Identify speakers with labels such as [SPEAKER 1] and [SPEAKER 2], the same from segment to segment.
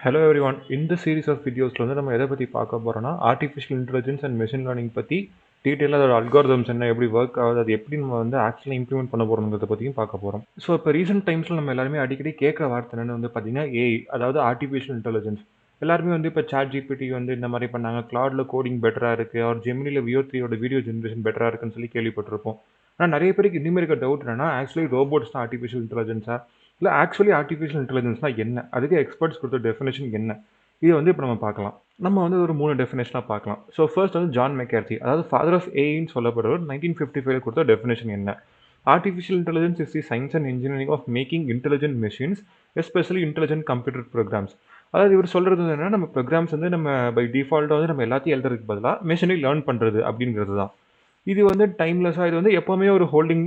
[SPEAKER 1] Hello everyone. In this series of videos வந்து நம்ம எதை பற்றி பார்க்க போகிறோம்னா artificial intelligence and machine learning பற்றி டீட்டெயிலாக அதோட அல்காரிதம்ஸ் என்ன எப்படி ஒர்க் ஆகுது அது எப்படி நம்ம வந்து ஆக்சுவலாக இம்ப்ளிமெண்ட் பண்ண போகிறோங்கிறத பற்றியும் பார்க்க போகிறோம். ஸோ இப்போ ரீசெண்ட் டைம்ஸில் நம்ம எல்லாருமே அடிக்கடி கேட்குற வார்த்தை என்னென்னு வந்து பார்த்தீங்கன்னா ஏஐ, அதாவது ஆர்டிஃபிஷியல் இன்டெலிஜென்ஸ். எல்லாருமே வந்து இப்போ சாட் ஜிபிடி வந்து இந்த மாதிரி பண்ணாங்க, கிளாடில் கோடிங் பெட்டராக இருக்குது, அவர் ஜெமினியில் வியோ 3 வீடியோ ஜென்ரேஷன் பெட்டராக இருக்குன்னு சொல்லி கேள்விப்பட்டிருப்போம். ஆனால் நிறைய பேருக்கு இனிமேல் இருக்க டவுட் என்னன்னா ஆக்சுவலி ரோபோட்ஸ் தான் ஆர்டிஃபிஷியல் இன்டெலிஜென்ஸா, இல்லை ஆக்சுவலி ஆர்டிஃபிஷியல் இன்டெலிஜென்ஸ்னா என்ன, அதுக்கு எக்ஸ்பர்ட்ஸ் கொடுத்த டெஃபினேஷன் என்ன, இதை வந்து இப்போ நம்ம பார்க்கலாம். நம்ம வந்து ஒரு 3 டெஃபினேஷனாக பார்க்கலாம். ஸோ ஃபர்ஸ்ட் வந்து ஜான் மெக்கார்த்தி, அதாவது ஃபாதர் ஆஃப் ஏஐன்னு சொல்லப்படுறவர் 1955 கொடுத்த டெஃபினேஷன் என்ன. Artificial intelligence is the science and engineering of making intelligent machines, especially intelligent computer programs. அதாவது இவர் சொல்கிறது என்னன்னா, நம்ம ப்ரோக்ராம்ஸ் வந்து நம்ம பை டிஃபால்ட்டாக வந்து நம்ம எல்லாத்தையும் எழுதுறதுக்கு பதிலாக மெஷினை லேர்ன் பண்ணுறது அப்படிங்கிறது தான். இது வந்து டைம்லெஸ்ஸாக, இது வந்து எப்போவுமே ஒரு ஹோல்டிங்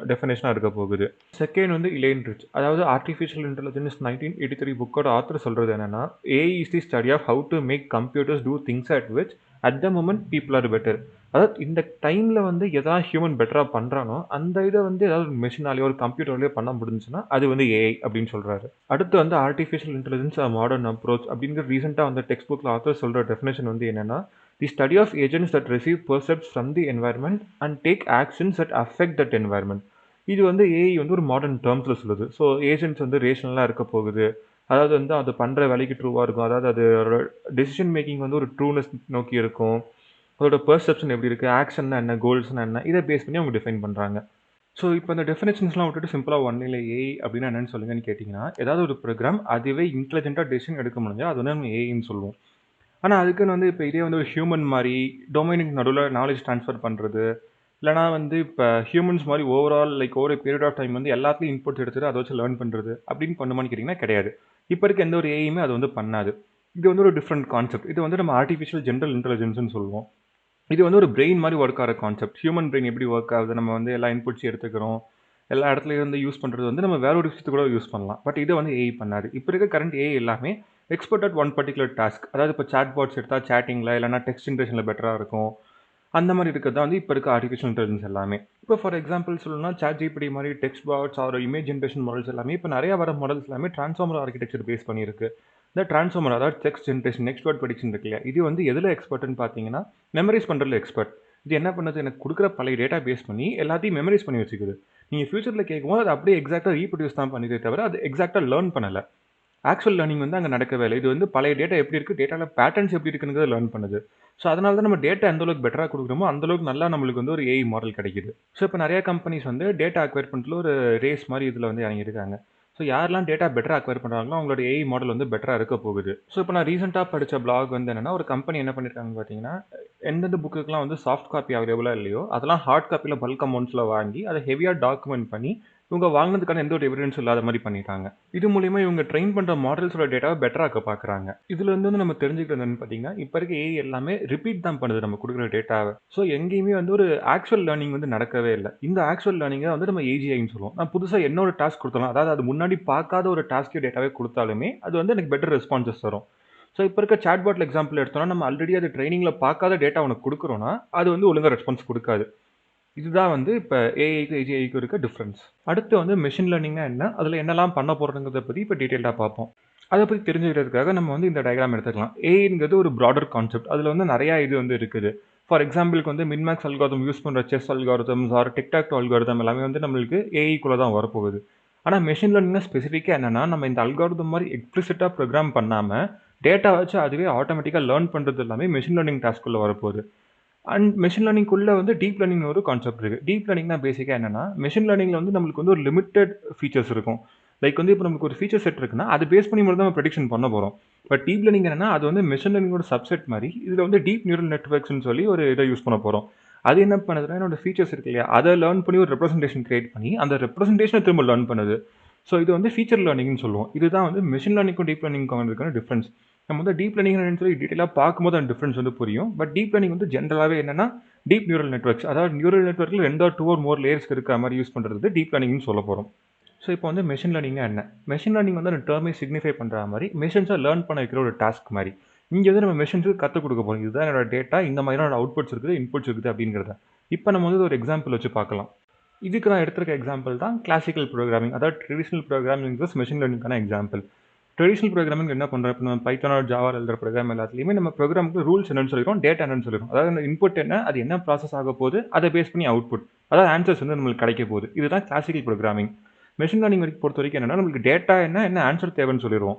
[SPEAKER 1] டெஃபினேஷனாக இருக்க போகுது. செகண்ட் வந்து இலேன் ரிச், அதாவது ஆர்டிஃபிஷியல் இன்டெலிஜென்ஸ் 1983 புக்கோட ஆத்தர் சொல்கிறது என்னென்னா, AI is the study of how to make computers do things at which at the moment people are better. அதாவது இந்த டைமில் வந்து எதாவது ஹியூமன் பெட்டராக பண்ணுறானோ அந்த இதை வந்து ஏதாவது ஒரு மெஷினாலேயோ ஒரு கம்ப்யூட்டர்லேயோ பண்ண முடிஞ்சுன்னா அது வந்து ஏஐ அப்படின்னு சொல்கிறாரு. அடுத்து வந்து ஆர்டிஃபிஷியல் இன்டெலிஜென்ஸ் மாடர்ன் அப்ரோச் அப்படிங்கிற ரீசெண்டாக வந்து டெக்ஸ்ட் புக்கில் ஆத்தர் சொல்கிற டெஃபினேஷன் வந்து என்னென்னா, the study of agents that receive percepts from the environment and take actions that affect that environment. இது வந்து ஏஐ வந்து ஒரு மாடர்ன் டேர்ம்ஸில் சொல்லுது. ஸோ ஏஜென்ட்ஸ் வந்து ரேஷனலாக இருக்க போகுது, அதாவது வந்து அது பண்ணுற வேலைக்கு ட்ரூவாக இருக்கும், அதாவது அதோட டெசிஷன் மேக்கிங் வந்து ஒரு ட்ரூனஸ் நோக்கி இருக்கும், அதோட பெர்செப்ஷன் எப்படி இருக்குது, ஆக்ஷன்னா என்ன, கோல்ஸ்னா என்ன, இதை பேஸ் பண்ணி அவங்க டிஃபைன் பண்ணுறாங்க. ஸோ இப்போ இந்த டெஃபினேஷன்ஸ்லாம் விட்டுட்டு சிம்பிளாக ஒன்லைனில் ஏஐ அப்படின்னா என்னன்னு சொல்லுங்கன்னு கேட்டிங்கன்னா, ஏதாவது ஒரு ப்ரோக்ராம் அதுவே இன்டெலிஜென்ட்டாக டெசிஷன் எடுக்க முடிஞ்சால் அது வந்து நம்ம ஏஐன்னு சொல்லுவோம். ஆனால் அதுக்குன்னு வந்து இப்போ இதே வந்து ஒரு ஹியூமன் மாதிரி டொமைனுக்கு நடுவில் நாலேஜ் ட்ரான்ஸ்ஃபர் பண்ணுறது, இல்லைனா வந்து இப்போ ஹியூமன்ஸ் மாதிரி overall like over period of time வந்து எல்லாத்துலையும் இன்புட்ஸ் எடுத்துட்டு அதை வச்சு லேர்ன் பண்ணுறது அப்படின்னு பண்ணுமான்னு கேட்டிங்கன்னா கிடையாது. இப்போ இருக்க எந்த ஒரு ஏஐயுமே அது வந்து பண்ணாது. இது வந்து ஒரு டிஃப்ரெண்ட் கான்செப்ட். இது வந்து நம்ம ஆர்டிஃபிஷியல் ஜென்ரல் இன்டெலிஜென்ஸ்னு சொல்லுவோம். இது வந்து ஒரு பிரெயின் மாதிரி ஒர்க் ஆகிற கான்செப்ட். ஹியூமன் பிரெயின் எப்படி ஒர்க் ஆகுது, நம்ம வந்து எல்லா இன்புட்ஸ் எடுத்துக்கிறோம், எல்லா இடத்துலையும் வந்து யூஸ் பண்ணுறது வந்து நம்ம வேற ஒரு விஷயத்துக்கு கூட யூஸ் பண்ணலாம். பட் இதை வந்து ஏஐ பண்ணாது. இப்போ இருக்க கரண்ட் ஏஐ எல்லாமே expert at one particular task. அதாவது இப்போ சாட் பாட்ஸ் எடுத்தால் சேட்டிங்கில் இல்லைனா டெக்ஸ்ட் ஜென்ரேஷனில் பெட்டராக இருக்கும். அந்த மாதிரி இருக்கிறது தான் வந்து இப்போ இருக்க ஆர்டிஃபிஷியல் இன்டெலிஜென்ஸ் எல்லாமே. இப்போ ஃபார் எக்ஸாம்பிள் சொல்லணும்னா சாட் ஜிபிடி மாதிரி text bots or image generation models எல்லாமே இப்போ நிறைய வர மாடல்ஸ் எல்லாமே ட்ரான்ஸ்ஃபார்மர் ஆர்கிடெக்சர் பேஸ் பண்ணியிருக்கு. இந்த ட்ரான்ஸ்ஃபார்மர் அதாவது text generation, next word prediction இருக்கு இல்லையா, இது வந்து எதில் எக்ஸ்பர்ட்னு பார்த்தீங்கன்னா மெமரைஸ் பண்ணுறதுல எக்ஸ்பர்ட். இது என்ன பண்ணுது, எனக்கு கொடுக்குற பழைய டேட்டா பேஸ் பண்ணி எல்லாத்தையும் மெமரைஸ் பண்ணி வச்சுக்குது. நீங்கள் ஃபியூச்சரில் கேட்கும்போது அது அப்படியே எக்ஸாக்டாக ரீப்ரொடியூஸ் தான் பண்ணிதே தவிர அது எக்ஸாக்டாக லேர்ன் பண்ணலை. ஆக்சுவல் லேர்னிங் வந்து அங்கே நடக்கவே இல்லை. இது வந்து பழைய டேட்டா எப்படி இருக்குது, டேட்டாவில் பேட்டர்ன்ஸ் எப்படி இருக்குங்கிறத லேர்ன் பண்ணுது. ஸோ அதனால தான் நம்ம டேட்டா எந்த அளவுக்கு பெட்டராக கொடுக்குறோமோ அந்த அளவுக்கு நல்லா நம்மளுக்கு வந்து ஒரு ஏஐ மாடல் கிடைக்குது. ஸோ இப்போ நிறைய கம்பெனிஸ் வந்து டேட்டா அக்வயர் பண்ணுறதுல ஒரு ரேஸ் மாதிரி இதில் வந்து இறங்கியிருக்காங்க. ஸோ யாரெல்லாம் டேட்டா பெட்டராக அக்வயர் பண்ணுறாங்களோ அவங்களோட ஏஐ மாடல் வந்து பெட்டராக இருக்க போகுது. ஸோ இப்போ நான் ரீசெண்டாக படித்த பிளாக் வந்து என்னென்னா, ஒரு கம்பெனி என்ன பண்ணியிருக்காங்க பார்த்தீங்கன்னா, எந்தெந்த புக்குக்கெலாம் வந்து சாஃப்ட் காப்பி அவைலபிளாக இல்லையோ அதெல்லாம் ஹார்ட் காப்பியில் பல்க் அமௌண்ட்ஸில் வாங்கி அதை ஹெவியாக டாக்குமெண்ட் பண்ணி இவங்க வாங்கினதுக்கான எந்த ஒரு எவிடன்ஸ் இல்லாத மாதிரி பண்ணிட்டாங்க. இது மூலியமா இவங்க ட்ரெயின் பண்ற மாடல்ஸோட டேட்டாவை பெட்டரா ஆக்க பார்க்குறாங்க. இதுல இருந்து வந்து நம்ம தெரிஞ்சுக்கிறது என்னன்னு பார்த்தீங்கன்னா, இப்போ இருக்க ஏஐ எல்லாமே ரிப்பீட் தான் பண்ணுது நம்ம கொடுக்குற டேட்டாவை. ஸோ எங்கேயுமே வந்து ஒரு ஆக்சுவல் லேர்னிங் வந்து நடக்கவே இல்லை. இந்த ஆக்சுவல் லேர்னிங்கை வந்து நம்ம ஏஜிஐன்னு சொல்லுவோம். நான் புதுசாக என்ன ஒரு டாஸ்க் கொடுத்தாலும், அதாவது அது முன்னாடி பார்க்காத ஒரு டாஸ்க்கே டேட்டாவே கொடுத்தாலுமே அது வந்து எனக்கு பெட்டர் ரெஸ்பான்சஸ் தரும். ஸோ இப்போ இருக்க சாட்பாட்ல எக்ஸாம்பிள் எடுத்தோம்னா, நம்ம ஆல்ரெடி அது ட்ரைனிங்கில் பார்க்காத டேட்டா உனக்கு கொடுக்குறோன்னா அது வந்து ஒழுங்காக ரெஸ்பான்ஸ் கொடுக்காது. இதுதான் வந்து இப்போ ஏஐக்கும் ஏஜிஐக்கும் இருக்க டிஃப்ரென்ஸ். அடுத்து வந்து மெஷின் லேர்னிங்னா என்ன, அதில் என்னெல்லாம் பண்ண போகிறோங்கிறத பற்றி இப்போ டீட்டெயிலாக பார்ப்போம். அதை பற்றி தெரிஞ்சுக்கிறதுக்காக நம்ம வந்து இந்த டயக்ராம் எடுத்துக்கலாம். ஏஐங்கிறது ஒரு ப்ராடர் கான்செப்ட். அதில் வந்து நிறையா இது வந்து இருக்குது. ஃபார் எக்ஸாம்பிளுக்கு வந்து மின்மேக்ஸ் அல்காரிதம் யூஸ் பண்ணுற chess algorithms or TikTok algorithm எல்லாமே வந்து நம்மளுக்கு ஏஐக்குள்ளே தான் வரப்போகுது. ஆனால் மெஷின் லேர்னிங்னா ஸ்பெசிஃபிக்காக என்னென்னா, நம்ம இந்த அல்காரிதம் மாதிரி எக்ஸ்பிளிசிட்டாக ப்ரோக்ராம் பண்ணாமல் டேட்டா வச்சு அதுவே ஆட்டோமேட்டிக்காக லேர்ன் பண்ணுறது எல்லாமே மெஷின் லேர்னிங் டாஸ்க்குள்ளே வரப்போகுது. அண்ட் மெஷின் லேர்னிங்குள்ள வந்து டீப் லேர்னிங்னு ஒரு கான்செப்ட் இருக்குது. டீப் லேர்னிங்னா பேசிக்காக என்னன்னா, மெஷின் லேர்னிங்கில் வந்து நம்மளுக்கு வந்து ஒரு லிமிட்டட் ஃபீச்சர்ஸ் இருக்கும். லைக் வந்து இப்போ நமக்கு ஒரு ஃபீச்சர் செட் இருக்குன்னா அது பேஸ் பண்ணி மட்டும் தான் நம்ம ப்ரெடிக்ஷன் பண்ண போகிறோம். பட் டீப் லேர்னிங் என்னன்னா, அது வந்து மெஷின் லேர்னிங்கோட சப்செட் மாதிரி இதில் வந்து டீப் நியூரல் நெட்வொர்க்ஸ்னு சொல்லி ஒரு இதை யூஸ் பண்ண போகிறோம். அது என்ன பண்ணுதுன்னா, என்னோட ஃபீச்சர்ஸ் இருக்கு இல்லையா, அதை லேர்ன் பண்ணி ஒரு ரெப்ரசன்டேஷன் கிரியேட் பண்ணி அந்த ரெப்ரசன்டேஷனை திரும்ப லேர்ன் பண்ணுது. ஸோ இது வந்து ஃபீச்சர் லேர்னிங்னு சொல்லுவோம். இதுதான் வந்து மெஷின் லேர்னிங்க்கும் டீப் லேர்னிங்க்கும் இருக்கான டிஃப்ரென்ஸ். நம்ம வந்து டீப் லேர்னிங் என்னன்னு சொல்லி டீட்டெயிலாக பார்க்கும்போது அந்த டிஃப்ரென்ஸ் வந்து புரியும். பட் டீப் லேர்னிங் வந்து ஜென்ரலாகவே என்னன்னா, டீப் நியூரல் நெட்வொர்க்ஸ், அதாவது நியூரல் நெட்வொர்க்கில் 2 ஆர் 2 ஆர் மோர் லேயர்ஸ் இருக்க மாதிரி யூஸ் பண்ணுறது டீப் லேர்னிங்னு சொல்ல போகிறோம். ஸோ இப்போ வந்து மெஷின் லேர்னிங்னா என்ன? மெஷின் லேர்னிங் வந்து அந்த டேர்மே சிக்னிஃபை பண்ணுற மாதிரி மெஷின்ஸை லேர்ன் பண்ண வைக்கிற ஒரு டாஸ்க் மாதிரி. இங்கே வந்து நம்ம மெஷின்ஸுக்கு கற்றுக் கொடுக்க போகிறோம். இதுதான் என்னோட டேட்டா, இந்த மாதிரியான அவுட்புட்ஸ் இருக்குது, இன்புட்ஸ் இருக்குது அப்படிங்கிறத. இப்போ நம்ம வந்து ஒரு எக்ஸாம்பிள் வச்சு பார்க்கலாம். இதுக்கு நான் எடுத்திருக்க எக்ஸாம்பிள் தான் கிளாசிக்கல் ப்ரோக்ராமிங், அதாவது ட்ரெடிஷனல் ப்ரோக்ராமிங் மெஷின் லேர்னிங்கான எக்ஸாம்பிள். ட்ரெடிஷனல் ப்ரோகிராமிங் என்ன பண்ணுறோம், இப்போ நம்ம பைத்தானோ ஜாவா எழுதுற ப்ரோகிராம் எல்லாத்துலேயுமே நம்ம ப்ரோகிராமுக்கு ரூல்ஸ் என்னன்னு சொல்லிடுறோம், டேட்டா என்னன்னு சொல்லிடுறோம். அதாவது இன்புட் என்ன, அது என்ன ப்ராசஸ் ஆக போகுது, அதை பேஸ் பண்ணி அவுட்புட், அதாவது ஆன்சர்ஸ் வந்து நம்மளுக்கு கிடைக்க போகுது. இதுதான் கிளாசிக்கல் ப்ரோகிராமிங். மெஷின் லேர்னிங் பொறுத்த வரைக்கும் என்னன்னா, நம்மளுக்கு டேட்டா என்ன ஆன்சர் தேவைன்னு சொல்லிடுவோம்.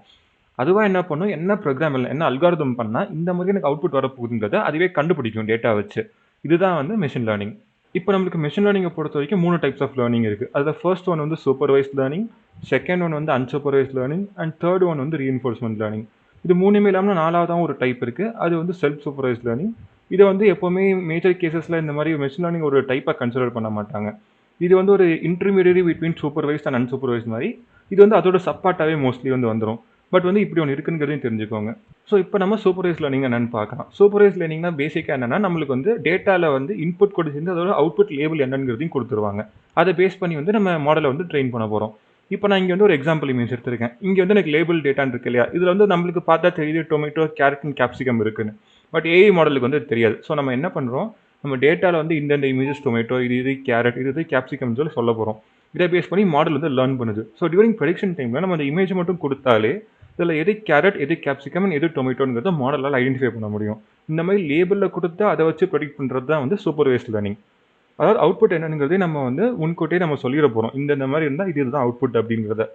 [SPEAKER 1] அதுவா என்ன பண்ணும், என்ன ப்ரோகிராம் என்ன அல்காரிதம் பண்ணால் இந்த மாதிரி எனக்கு அவுட்புட் வரப்போகுதுங்கிறத அதுவே கண்டுபிடிக்கும் டேட்டா வச்சு. இதுதான் வந்து மெஷின் லேர்னிங். இப்போ நம்மளுக்கு மெஷின் லேர்னிங்கை பொறுத்த வரைக்கும் 3 டைப்ஸ் ஆஃப் லேர்னிங் இருக்குது. அதில் ஃபர்ஸ்ட் ஒன் வந்து சூப்பர்வைஸ்ட் லேர்னிங், செகண்ட் ஒன் வந்து unsupervised learning and third one வந்து ரீஎன்ஃபோர்ஸ்மெண்ட் லேர்னிங். இது மூணுமே இல்லாமல் 4வதாக ஒரு டைப் இருக்குது, அது வந்து செல்ஃப் சூப்பர்வைஸ்ட் லேர்னிங். இதை வந்து எப்போவுமே மேஜர் கேசஸில் இந்த மாதிரி மெஷின் லேர்னிங் ஒரு டைப்பாக கன்சிடர் பண்ண மாட்டாங்க. இது வந்து ஒரு intermediary between supervised and unsupervised மாதிரி. இது வந்து அதோட சப்பார்ட்டாகவே மோஸ்ட்லி வந்து வந்துடும். பட் வந்து இப்படி ஒன்று இருக்குங்கிறதையும் தெரிஞ்சுக்கோங்க. ஸோ இப்போ நம்ம சூப்பர்வைஸ் லேர்னிங் என்னன்னு பார்க்கலாம். சூப்பர்வைஸ் லேர்னிங்னா பேசிக்காக என்னன்னா, நம்மளுக்கு வந்து டேட்டாவில் வந்து இன்புட் கூட சேர்ந்து அதோட அவுட்புட் லேபிள் என்னங்கிறதையும் கொடுத்துருவாங்க. அதை பேஸ் பண்ணி வந்து நம்ம மாடலை வந்து ட்ரெயின் பண்ண போகிறோம். இப்போ நான் இங்கே வந்து ஒரு எக்ஸாம்பிள் இமேஜ் எடுத்திருக்கேன். இங்கே வந்து எனக்கு லேபிள் டேட்டான்னு இருக்கு இல்லையா, இதில் வந்து நம்மளுக்கு பார்த்தா தெரியுது டொமேட்டோ, கேரட் அண்ட் கேப்சிகம் இருக்குன்னு. பட் ஏஐ மாடலுக்கு வந்து தெரியாது. ஸோ நம்ம என்ன பண்ணுறோம், நம்ம டேட்டாவில் வந்து இந்த இமேஜஸ் டொமேட்டோ, இது கேரட், இது கேப்சிகம்னு சொல்லி சொல்ல போகிறோம். இதை பேஸ் பண்ணி மாடல் வந்து லேர்ன் பண்ணுது. ஸோ டியூரிங் ப்ரெடிக்ஷன் டைமில் நம்ம அந்த இமேஜ் மட்டும் கொடுத்தாலே இதில் எது கேரட், எது கேப்சிகம், எது டொமேட்டோங்கிறத மாடலால் ஐடென்டிஃபை பண்ண முடியும். இந்த மாதிரி லேபிளில் கொடுத்து அதை வச்சு ப்ரெடிக்ட் பண்ணுறது தான் வந்து சூப்பர்வைஸ்ட் லேர்னிங். அதாவது அவுட்புட் என்னங்கிறதே நம்ம வந்து முன்கூட்டியே நம்ம சொல்லிட போகிறோம். இந்த மாதிரி இருந்தால் இதுதான் அவுட்புட் அப்படிங்கிறத.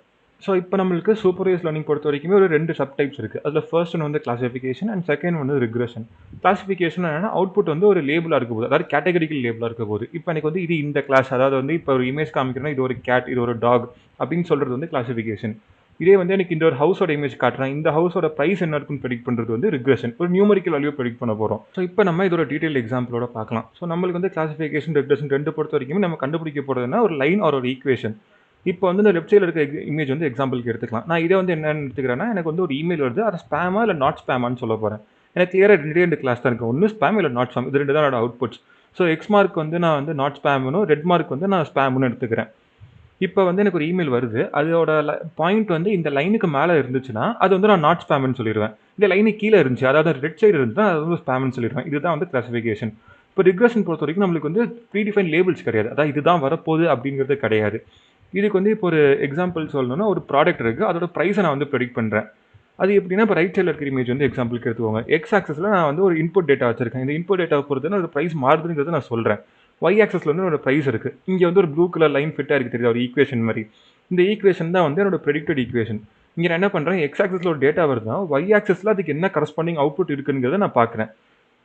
[SPEAKER 1] ஸோ இப்போ நம்மளுக்கு சூப்பர்வைஸ் லேர்னிங் பொறுத்த வரைக்குமே ஒரு 2 சப் டைப்ஸ் இருக்குது. அதில் ஃபர்ஸ்ட் ஒன் வந்து கிளாசிஃபிகேஷன் அண்ட் செகண்ட் வந்து ரிக்ரெஷன். கிளாசிஃபிகேஷன் என்னன்னா, அவுட்புட் வந்து ஒரு லேபிளாக இருக்க போகுது, அதாவது கேட்டகரிக்கல் லேபிளாக இருக்க போகுது. இப்போ எனக்கு வந்து இது இந்த கிளாஸ், அதாவது வந்து இப்போ ஒரு இமேஜ் காமிக்கிறேன்னா இது ஒரு கேட், இது ஒரு டாக் அப்படின்னு சொல்கிறது வந்து கிளாசிஃபிகேஷன். இதே வந்து எனக்கு இந்த ஒரு ஹவுஸோட இமேஜ் காட்டுறேன், இந்த ஹவுஸோட ப்ரைஸ் என்ன இருக்குன்னு ப்ரெடிக்ட் பண்ணுறது வந்து ரிக்ரெஷன். ஒரு நியூமரிக்கல் வேல்யூ ப்ரெடிக்ட் பண்ண போகிறோம். ஸோ இப்போ நம்ம இதோட டீடைல் எக்ஸாம்பிளோட பார்க்கலாம். ஸோ நம்மளுக்கு வந்து கிளாசிஃபிகேஷன், ரிக்ரெஷன் ரெண்டு பொறுத்த வரைக்கும் நம்ம கண்டுபிடிக்க போகிறதுனா ஒரு லைன் ஆர் ஒரு ஈக்குவேஷன். இப்போ வந்து இந்த லெஃப்ட் சைடில் இருக்க இமேஜ் வந்து எக்ஸாம்பிளுக்கு எடுத்துக்கலாம். நான் இதை வந்து என்னன்னு எடுத்துக்கிறேன்னா, எனக்கு வந்து ஒரு இமெயில் வருது, அதை ஸ்பேமா இல்லை நாட் ஸ்பேமான்னு சொல்ல போகிறேன். எனக்கு கிளியராக ரெண்டு கிளாஸ் தான் இருக்குது, ஒன்று ஸ்பேம் இல்லை நாட் ஸ்பேம். இது ரெண்டு தான் என்னோட அவுட்புட்ஸ். ஸோ எக்ஸ் மார்க் வந்து நான் வந்து நாட் ஸ்பேம்னு, ரெட் மார்க் வந்து நான் ஸ்பேம்னு எடுத்துக்கிறேன். இப்போ வந்து எனக்கு ஒரு இமெயில் வருது, அதோட பாயிண்ட் வந்து இந்த லைனுக்கு மேலே இருந்துச்சுன்னா அது வந்து நான் நாட் ஸ்பேம்னு சொல்லிடுவேன். இந்த லைனுக்கு கீழே இருந்துச்சு, அதாவது ரெட் சைடு இருந்துச்சுன்னா அது வந்து ஸ்பேம்னு சொல்லிடுவேன். இதுதான் வந்து கிளாசிஃபிகேஷன். இப்போ ரிக்ரெஷன் பொறுத்த வரைக்கும் நம்மளுக்கு வந்து ப்ரீடிஃபைன் லேபிள்ஸ் கிடையாது, அதாவது இதுதான் வரப்போகுது அப்படிங்கிறது கிடையாது. இதுக்கு வந்து இப்போ ஒரு எக்ஸாம்பிள் சொல்லணும்னா, ஒரு ப்ராடக்ட் இருக்குது, அதோட ப்ரைஸை நான் வந்து ப்ரெடிக்ட் பண்ணுறேன். அது எப்படின்னா, இப்போ ரைட் சைடில் இருக்கிற இமேஜ் வந்து எக்ஸாம்பிளுக்கு எடுத்துக்கோங்க. எக்ஸ் ஆக்சஸில் நான் வந்து ஒரு இன்புட் டேட்டா வச்சிருக்கேன். இந்த இன்புட் டேட்டாவை பொறுத்து ஒரு ப்ரைஸ் மாறுதுங்கிறத நான் சொல்கிறேன். ஒய் ஆக்சஸில் வந்து என்னோட ப்ரைஸ் இருக்குது. இங்கே வந்து ஒரு ப்ளூ கலர் லைன் ஃபிட்டாக இருக்குது தெரியுது, ஒரு ஈக்குவேஷன் மாதிரி. இந்த ஈக்குவேஷன் தான் வந்து என்னோட ப்ரெடிக்டட் ஈக்குவேஷன். இங்கே நான் என்ன பண்ணுறேன், எக்ஸ் ஆக்சஸில் ஒரு டேட்டா வருதுன்னா ஒய் ஆக்சஸில் அதுக்கு என்ன கரஸ்பாண்டிங் அவுட்புட் இருக்குங்கிறத நான் பார்க்குறேன்.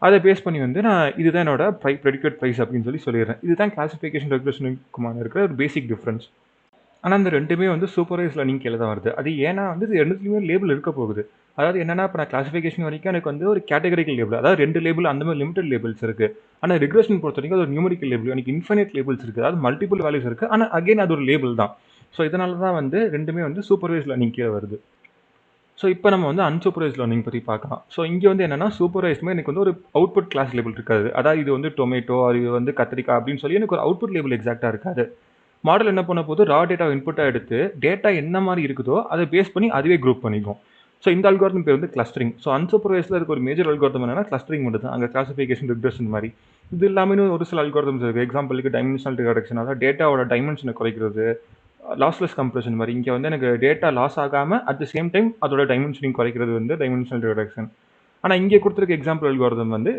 [SPEAKER 1] அதை பேஸ் பண்ணி வந்து நான் இதுதான் என்னோட ப்ரெடிக்டட் ப்ரைஸ் அப்படின்னு சொல்லிடுறேன். இதுதான் கிளாசிஃபிகேஷன் ரெகுலேஷனுக்குமான இருக்கிற ஒரு பேசிக் டிஃப்ரென்ஸ். ஆனால் இந்த ரெண்டுமே வந்து சூப்பர்வைஸ் லேர்னிங் கீழே தான் வருது. அது ஏன்னா வந்து இது ரெண்டுத்துலையுமே லேபிள் இருக்க போகுது. அதாவது என்னன்னா, இப்போ நான் கிளாசிஃபிகேஷன் வரைக்கும் எனக்கு வந்து ஒரு கேட்டகரிக்கல் லேபிள், அதாவது 2 லேபிள் அந்த மாதிரி லிமிடெட் லேபிள்ஸ் இருக்குது. ஆனால் ரிக்ரெஷன் பொறுத்த வரைக்கும் அது ஒரு நியூமரிக்கல் லேபிள், எனக்கு இன்ஃபினிட் லேபிள்ஸ் இருக்குது, அதாவது மல்டிபிள் வேல்யூஸ் இருக்குது. ஆனால் அகைன் அது ஒரு லேபிள் தான். ஸோ இதனால தான் வந்து ரெண்டுமே வந்து சூப்பர்வைஸ் லேர்னிங் கீழே வருது. ஸோ இப்போ நம்ம வந்து அன்சூப்பர்வைஸ் லேர்னிங் பற்றி பார்க்கலாம். ஸோ இங்கே வந்து என்னன்னா, சூப்பர்வைஸ்மே எனக்கு வந்து ஒரு அவுட்புட் கிளாஸ் லேபிள் இருக்காது. அதாவது இது வந்து டொமேட்டோ, அது வந்து கத்திரிக்காய் அப்படின்னு சொல்லி எனக்கு ஒரு அவுட்புட் லேபிள் எக்ஸாக்டாக இருக்காது. மாடல் என்ன பண்ண போது, ரா டேட்டா இன்புட்டாக எடுத்து டேட்டா என்ன மாதிரி இருக்குதோ அதை பேஸ் பண்ணி அதுவே குரூப் பண்ணிக்கும். ஸோ இந்த அல்காரிதம் பேர் வந்து கிளஸ்டரிங். ஸோ அன்சூப்பர்வைஸில் இருக்க ஒரு மேஜர் அல்காரிதம் என்னன்னா கிளஸ்டரிங் மட்டும் தான். அங்கே கிளாசிஃபிகேஷன், ரிக்ரெஷன் மாதிரி இது இல்லாமல் ஒரு சில அல்காரிதம்ஸ் இருக்குது. எக்ஸாம்பிளுக்கு டைமென்ஷனல் ரிடக்ஷன், அதாவது டேட்டாவோட டைமென்ஷனை குறைக்கிறது. லாஸ்லெஸ் கம்ப்ரெஷன் மாதிரி இங்கே வந்து எனக்கு டேட்டா லாஸ் ஆகாமல் அட் த சேம் டைம் அதோட டைமென்ஷனிங் குறைக்கிறது வந்து டைமென்ஷனல் ரிடக்ஷன். ஆனால் இங்கே கொடுத்துருக்க எக்ஸாம்பிள் அல்காரிதம் வந்து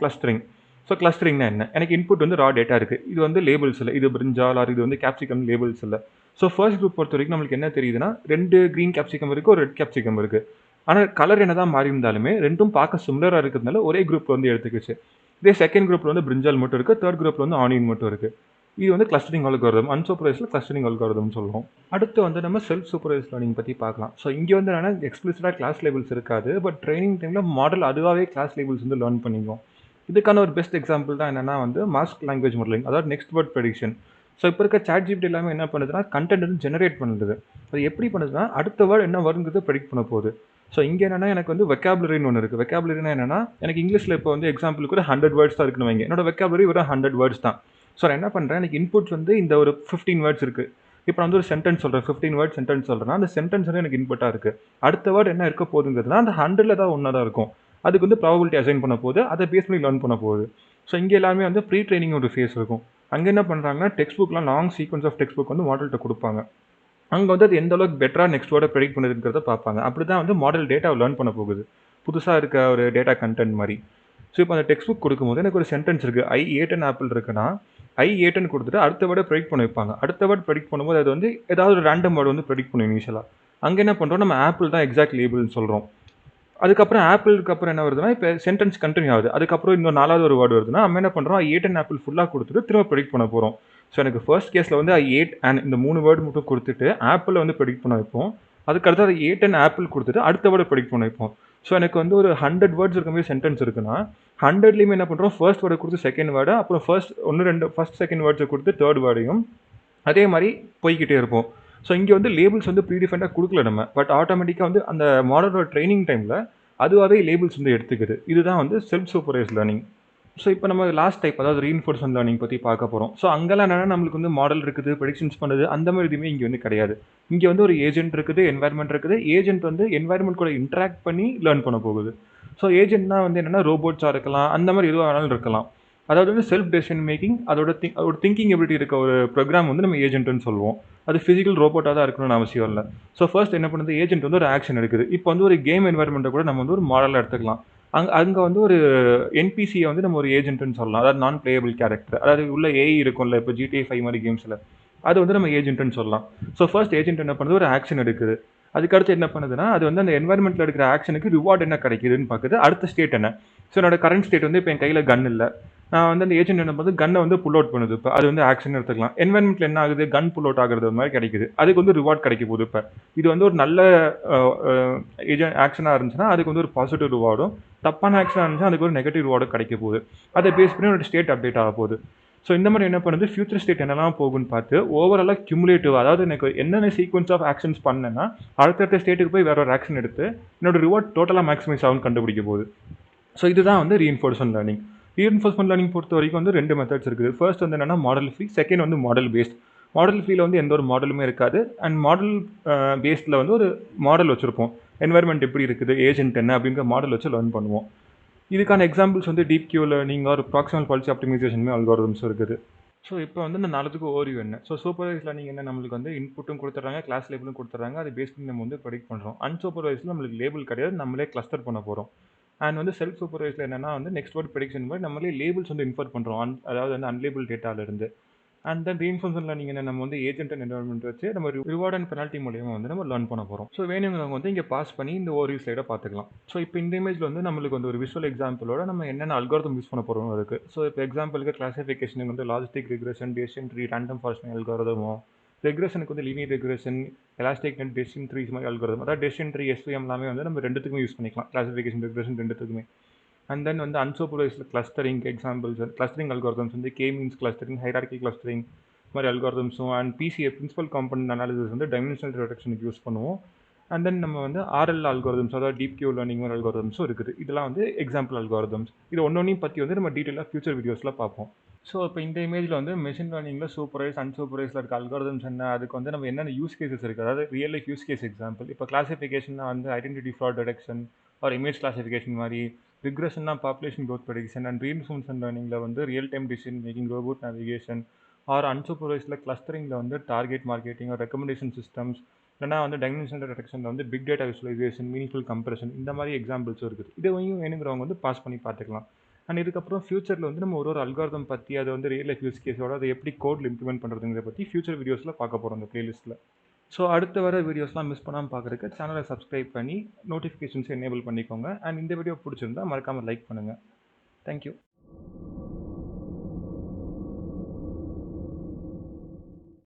[SPEAKER 1] கிளஸ்டரிங். ஸோ கிளஸ்டரிங்னா என்ன, எனக்கு இன்புட் வந்து ரா டேட்டா இருக்குது, இது வந்து லேபிள்ஸ் இல்லை, இது பிரிஞ்சால் ஆர் இது வந்து கேப்சிகம் லேபிள்ஸ் இல்லை. ஸோ ஃபர்ஸ்ட் குரூப் பொறுத்த வரைக்கும் நம்மளுக்கு என்ன தெரியுதுன்னா, 2 க்ரீன் கேப்சிகம் இருக்குது, ஒரு ரெட் கேப்சிகம் இருக்குது. ஆனால் கலர் என்ன தான் மாறி இருந்தாலுமே ரெண்டும் பார்க்க சிமிலராக இருக்கிறதுனால ஒரே குரூப் வந்து எடுத்துக்கிச்சு. இதே செகண்ட் குரூப்பில் வந்து பிரிஞ்சால் மட்டும் இருக்குது, தேர்ட் குரூப்பில் வந்து ஆனியன் மட்டும் இருக்குது. இது வந்து கிளஸ்டரிங் அல்காரிதம். அன்சூப்பர்வைஸ்ல கிளஸ்டரிங் அல்காரிதம் சொல்லுவோம். அடுத்து வந்து நம்ம செல்ஃப் சூப்பர்வைஸ் லேர்னிங் பற்றி பார்க்கலாம். ஸோ இங்கே வந்து என்னன்னா, எக்ஸ்பிளிசிட்டாக கிளாஸ் லேபிள்ஸ் இருக்காது, பட் ட்ரைனிங் டைமில் மாடல் அதுவாகவே கிளாஸ் லேபிள்ஸ் வந்து லேர்ன் பண்ணிக்கும். இதுக்கான ஒரு பெஸ்ட் எக்ஸாம்பிள் தான் என்னன்னா வந்து மாஸ்க் லாங்குவேஜ் மாடலிங், அதாவது நெக்ஸ்ட் வேர்ட் ப்ரெடிக்ஷன். ஸோ இப்போ இருக்க சாட் ஜிபிடி எல்லாமே என்ன பண்ணுதுன்னா, கண்டென்ட் வந்து ஜெனரேட் பண்ணுது. அது எப்படி பண்ணுதுன்னா, அடுத்த வேர்டு என்ன வருங்கிறது ப்ரெடிக்ட் பண்ண போகுது. ஸோ இங்கே என்னன்னா, எனக்கு வந்து வெக்காபுலரின்னு ஒன்று இருக்குது. வெக்காபுலரினா என்னன்னா, எனக்கு இங்கிலீஷில் இப்போ வந்து எக்ஸாம்பிளுக்கு ஒரு 100 வேர்ட்ஸ் தான் இருக்குன்னு வைங்க. என்னோட வெக்காபுலரி ஒரு 100 வேர்ட்ஸ் தான். ஸோ நான் என்ன பண்ணுறேன், எனக்கு இன்புட்ஸ் வந்து இந்த ஒரு 15 வேர்ட்ஸ் இருக்குது. இப்போ நான் வந்து ஒரு சென்டென்ஸ் சொல்கிறேன், 15 வேர்ட் சென்டென்ஸ் சொல்கிறேன்னா அந்த சென்டென்ஸ் வந்து எனக்கு இன்புட்டாக இருக்குது. அடுத்த வேர்டு என்ன இருக்க போகுதுங்கிறதுனா அந்த 100ல் தான் ஒன்றா தான் இருக்கும். அதுக்கு வந்து ப்ராபபிலிட்டி அசைன் பண்ண போகுது, அதை பேஸ் பண்ணி லேர்ன் பண்ண போகுது. ஸோ இங்கே எல்லாமே வந்து ப்ரீ ட்ரைனிங் ஒரு ஃபேஸ் இருக்கும். அங்கே என்ன பண்ணுறாங்கன்னா, டெக்ஸ்ட் புக்லாம் long sequence of text book வந்து மாடல்கிட்ட கொடுப்பாங்க. அங்க வந்து அது எந்த அளவுக்கு பெட்டரா நெக்ஸ்ட் வேர்ட ப்ரெடிக்ட் பண்ணுதுங்கிறத பார்ப்பாங்க. அப்படிதான் வந்து மாடல் டேட்டாவ லேர்ன் பண்ண போகுது. புதுசா இருக்க ஒரு டேட்டா கன்டென்ட் மாரி. ஸோ, இப்ப அந்த டெக்ஸ்ட் புக் குடுக்கும்போது எனக்கு ஒரு சென்டென்ஸ் இருக்கு. ஐ ஏட் அன் ஆப்பிள் இருக்குன்னா, ஐ ஏட்ன்னு குடுத்துட்டு அடுத்த வேர்ட ப்ரெடிக்ட் பண்ண வைப்பாங்க. அடுத்த வேர்ட் ப்ரெடிக்ட் பண்ணும்போது அது வந்து ஏதாவது ஒரு ரேண்டம் வேர்ட் வந்து ப்ரெடிக்ட் பண்ணும் இனிஷியலா. அங்க என்ன பண்றோம், நம்ம ஆப்பிள் தான் எக்ஸாக்ட் லேபிள்ன்னு சொல்றோம். அதுக்கப்புறம் ஆப்பிளுக்கு அப்புறம் என்ன வருதுன்னா, இப்ப சென்டென்ஸ் கன்டின்யூ ஆகுது. அதுக்கப்புறம் இன்னும் 4வது ஒரு வேர்ட் வருதுன்னா, நம்ம என்ன பண்றோம், ஐ ஏட் அன் ஆப்பிள் ஃபுல்லா குடுத்துட்டு திரும்ப ப்ரெடிக்ட் பண்ண போறோம். ஸோ, எனக்கு ஃபர்ஸ்ட் கேஸ்ல வந்து ஐ ஏட் அன் இந்த 3 வேர்ட் மட்டும் குடுத்துட்டு, ஆப்பிள வந்து ப்ரெடிக்ட் பண்ண வைப்போம். அதுக்கு அடுத்தது ஐ ஏட் அன் ஆப்பிள் குடுத்துட்டு அடுத்த வேர்ட ப்ரெடிக்ட் பண்ண வைப்போம். ஸோ, எனக்கு வந்து ஒரு 100 வேர்ட்ஸ் இருக்க மாரி சென்டென்ஸ் இருக்குன்னா, 100லயுமே என்ன பண்றோம், ஃபர்ஸ்ட் வேர்ட குடுத்து செகண்ட் வேர்ட, அப்புறம் ஃபர்ஸ்ட் 1, 2 ஃபர்ஸ்ட், செகண்ட் வேர்ட்ஸ குடுத்து தேர்ட் வேர்டையும் அதே மாரி போய்க்கிட்டே இருப்போம். ஸோ, இங்க வந்து லேபிள்ஸ் வந்து ப்ரீ டிஃபைன்டா குடுக்கல நம்ம. பட் ஆட்டோமேட்டிக்கா வந்து அந்த மாடலோட ட்ரெய்னிங் டைம்ல அதுவாவே லேபிள்ஸ் வந்து எடுத்துக்குது. இதுதான் வந்து செல்ஃப் சூப்பர்வைஸ்ட் லேர்னிங். ஸோ, இப்ப நம்ம லாஸ்ட் டைப் அதாவது ரீஇன்ஃபோர்ஸ்மென்ட் லேர்னிங் பத்தி பார்க்க போறோம். ஸோ, அங்கலாம் என்னன்னா நம்மளுக்கு வந்து மாடல் இருக்குது, ப்ரெடிக்ஷன்ஸ் பண்ணுது அந்த மாரி எதுவுமே இங்க வந்து கிடையாது. இங்க வந்து ஒரு ஏஜென்ட் இருக்குது, என்வைரன்மென்ட் இருக்குது. ஏஜென்ட் வந்து என்வைரன்மென்ட் கூட இன்டராக்ட் பண்ணி லேர்ன் பண்ண போகுது. ஸோ, ஏஜென்ட்னா வந்து என்னன்னா ரோபோட்ஸா இருக்கலாம், அந்த மாரி எதுவா வேணாலும் இருக்கலாம். அதாவது வந்து செல்ஃப் டெசிஷன் மேக்கிங் அதோட திங்கிங் எபிலிட்டி இருக்க ஒரு ப்ரோகிராம் வந்து நம்ம ஏஜென்ட்னு சொல்லுவோம். அது பிசிக்கல் ரோபோட்டா தான் இருக்கணும்னு அவசியம் இல்ல. ஸோ, ஃபர்ஸ்ட் என்ன பண்ணுது, ஏஜென்ட் வந்து ஒரு ஆக்ஷன் எடுக்குது. இப்போ வந்து ஒரு கேம் என்வைரன்மென்ட்ட கூட நம்ம வந்து ஒரு மாடலா எடுத்துக்கலாம். அங்க வந்து ஒரு என்பிசிய வந்து நம்ம ஒரு ஏஜென்ட்ன்னு சொல்லலாம். அதாவது நான் பிளேயபிள் கேரக்டர். அதாவது உள்ள ஏஐ இருக்கும்ல, இப்போ GTA 5 மாரி கேம்ஸ்ல. அது வந்து நம்ம ஏஜென்ட்ன்னு சொல்லலாம். ஸோ, ஃபர்ஸ்ட் ஏஜென்ட் என்ன பண்ணுது, ஒரு ஆக்ஷன் எடுக்குது. அதுக்கடுத்து என்ன பண்ணுதுன்னா, அது வந்து அந்த என்வைரன்மென்ட்ல எடுக்கிற ஆக்ஷனுக்கு ரிவார்ட் என்ன கிடைக்குதுன்னு பாக்குது. அடுத்த ஸ்டேட் என்ன? ஸோ, என்னோட கரண்ட் ஸ்டேட் வந்து இப்போ என் கையில கன் இல்ல. நான் வந்து அந்த ஏஜென்ட் என்ன பண்ணுது, கன்ன வந்து புல் அவுட் பண்ணுது. இப்ப அது வந்து ஆக்ஷன் எடுத்துக்கலாம். என்வைரன்மென்ட்ல என்ன ஆகுது, கன் புல் அவுட் ஆகுறது மாரி கிடைக்குது. அதுக்கு வந்து ரிவார்ட் கிடைக்க போகுது இப்ப. இது வந்து ஒரு நல்ல அ அ ஆக்ஷனா இருந்துச்சுன்னா, அதுக்கு வந்து ஒரு பாசிட்டிவ் ரிவார்டும், தப்பான ஆக்ஷனா இருந்துச்சுன்னா, அதுக்கு ஒரு நெகட்டிவ் ரிவார்டும் கிடைக்க போகுது. அதை பேஸ் பண்ணி ஒரு ஸ்டேட் அப்டேட் ஆக போகுது. ஸோ, இந்த மாரி என்ன பண்ணுது, ஃபியூச்சர் ஸ்டேட் என்னலாம் போகும்ன்னு பார்த்து, ஓவராலா கியுமுலேட்டிவ் அதாவது எனக்கு என்னென்ன சீக்வென்ஸ் ஆஃப் ஆக்ஷன்ஸ் பண்ணேன்னா, அடுத்தடுத்த ஸ்டேட்டுக்கு போய் வேற ஒரு ஆக்ஷன் எடுத்து, என்னோட ரிவார்ட் டோட்டலா மேக்ஸிமைஸ் ஆகும்னு கண்டுபிடிக்க போகுது. ஸோ, இதுதான் வந்து ரீஇன்ஃபோர்ஸ்மென்ட் லேர்னிங். ரீஇன்ஃபோர்ஸ்மென்ட் லேர்னிங் பொறுத்தவரைக்கும் வந்து 2 மெத்தட்ஸ் இருக்குது. ஃபர்ஸ்ட் வந்து என்னன்னா மாடல் ஃப்ரீ, செகண்ட் வந்து மாடல் பேஸ்ட். மாடல் ஃப்ரீல வந்து எந்த ஒரு மாடலுமே இருக்காது. அண்ட் மாடல் பேஸ்ட்ல வந்து ஒரு மாடல் வச்சிருப்போம். என்வைரன்மென்ட் எப்படி இருக்குது, ஏஜென்ட் என்ன அப்படிங்கிற மாடல் வச்சு லேர்ன் பண்ணுவோம். இதுக்கான எக்ஸாம்பிள்ஸ் வந்து deep Q learning or proximal policy optimisation algorithms இருக்குது. ஸோ, இப்போ வந்து இந்த 4த்துக்கும் ஓவர்வியூ என்ன? ஸோ, சூப்பர்வைஸ் லேர்னிங் என்ன நம்மளுக்கு வந்து இன்புட்டும் குடுத்துடுறாங்க, கிளாஸ் லேபிளும் குடுத்துடுறாங்க. அதை பேஸ் பண்ணி நம்ம வந்து ப்ரெடிக்ட் பண்றோம். அன்சூப்பர்வைஸ்ல நம்மளுக்கு லேபிள் கிடையாது. நம்மளே கிளஸ்டர் பண்ண போறோம். அண்ட் வந்து செல்ஃப் சூப்பர்வைஸ்ல என்னன்னா வந்து நெக்ஸ்ட் வேர்ட் ப்ரெடிக்ஷன் மாரி நம்மளே லேபிள்ஸ் வந்து இன்ஃபர் பண்றோம். அதாவது வந்து அன்லேபிள் டேட்டால இருந்து. அண்ட் தென் ரீஇன்ஃபோர்ஸ்மென்ட் லேர்னிங் என்ன நம்ம வந்து ஏஜென்ட் அண்ட் என்வைரன்மென்ட் வச்சு நம்ம ரிவார்ட் அண்ட் பெனால்டி மூலியமா வந்து நம்ம லேர்ன் பண்ண போறோம். ஸோ, வேணுங்கிறவங்க வந்து இங்க பாஸ் பண்ணி இந்த ஓவர்வியூ ஸ்லைட பார்த்துக்கலாம். ஸோ, இப்போ இந்த இமேஜ்ல வந்து நம்மளுக்கு வந்து ஒரு விஷுவல் எக்ஸாம்பிளோட நம்ம என்னென்ன அல்காரிதம் யூஸ் பண்ண போறோம் இருக்கு. ஸோ, இப்போ எக்ஸாம்பிளுக்கு கிளாசிஃபிகேஷனுக்கு வந்து logistic regression, decision tree, random foresting அல்காரிதமோ, ரெக்ரெஷனுக்கு வந்து linear regression, elastic net, decision trees மாதிரி அல்காரிதம். அதாவது டெசிஷன் ட்ரீ, எஸ்விஎம் எல்லாமே வந்து நம்ம 2த்துக்குமே யூஸ் பண்ணிக்கலாம். கிளாசிஃபிகேஷன், ரெக்ரெஷன் 2த்துக்குமே. அண்ட் தென் வந்து unsupervised clustering examples clustering algorithms வந்து K means clustering, hierarchy clustering மாதிரி அல்காரிதம்ஸும் and PCA principal component analysis வந்து டைமென்ஷனல் ரிடக்ஷனுக்கு யூஸ் பண்ணுவோம். அண்ட் தென் நம்ம வந்து ஆர்எல் அல்காரிதம்ஸ் அதாவது டீப் கியூ லேர்னிங் மாதிரி அல்காரிதம்ஸும் இருக்குது. இதெல்லாம் வந்து எக்ஸாம்பிள் அல்காரிதம்ஸ். இது ஒன்னொன்னையும் பற்றி வந்து நம்ம டீட்டெயிலாக ஃபியூச்சர் வீடியோஸில் பார்ப்போம். ஸோ, இப்போ இந்த இமேஜில் வந்து மெஷின் லேர்னிங்கில் சூப்பர்வைஸ், அன்சூப்பர்வைஸில் இருக்க அல்காரிதம்ஸ் என்ன, அதுக்கு வந்து நம்ம என்னென்ன யூஸ் கேசஸ் இருக்குது, அதாவது real life use case example. இப்போ கிளாசிஃபிகேஷன் வந்து identity fraud detection or image classification மாதிரி, ரிக்ரெஷன்னா population growth prediction and reinforcement லேர்னிங்கில் வந்து real time decision making, robot navigation or அன்சூப்பர்வைஸில் கிளஸ்டரிங்கில் வந்து target marketing or recommendation systems இல்லைனா வந்து டைமென்ஷனல் டிடெக்ஷனில் வந்து big data visualization, meaningful compression இந்த மாதிரி எக்ஸாம்பிள்ஸும் இருக்குது. இதையும் வேணுங்கிறவங்க வந்து பாஸ் பண்ணி பார்த்துக்கலாம். அண்ட் இதுக்கப்புறம் ஃபியூச்சரில் வந்து நம்ம ஒரு அல்காரிதம் பற்றி அதை வந்து ரியல் லைஃப் யூஸ் கேஸோட அதை எப்படி கோடில் இம்ப்ளிமெண்ட் பண்ணுறதுங்கிறத பற்றி ஃபியூச்சர் வீடியோஸில் பார்க்க போகிறோம் அந்த பிளேலிஸ்ட்டில். ஸோ, அடுத்து வர வீடியோஸ்லாம் மிஸ் பண்ணாமல் பார்க்குறதுக்கு சேனலை சப்ஸ்கிரைப் பண்ணி நோட்டிஃபிகேஷன்ஸ் எனேபிள் பண்ணிக்கோங்க. அண்ட் இந்த வீடியோ பிடிச்சிருந்தா மறக்காமல் லைக் பண்ணுங்கள். தேங்க்யூ.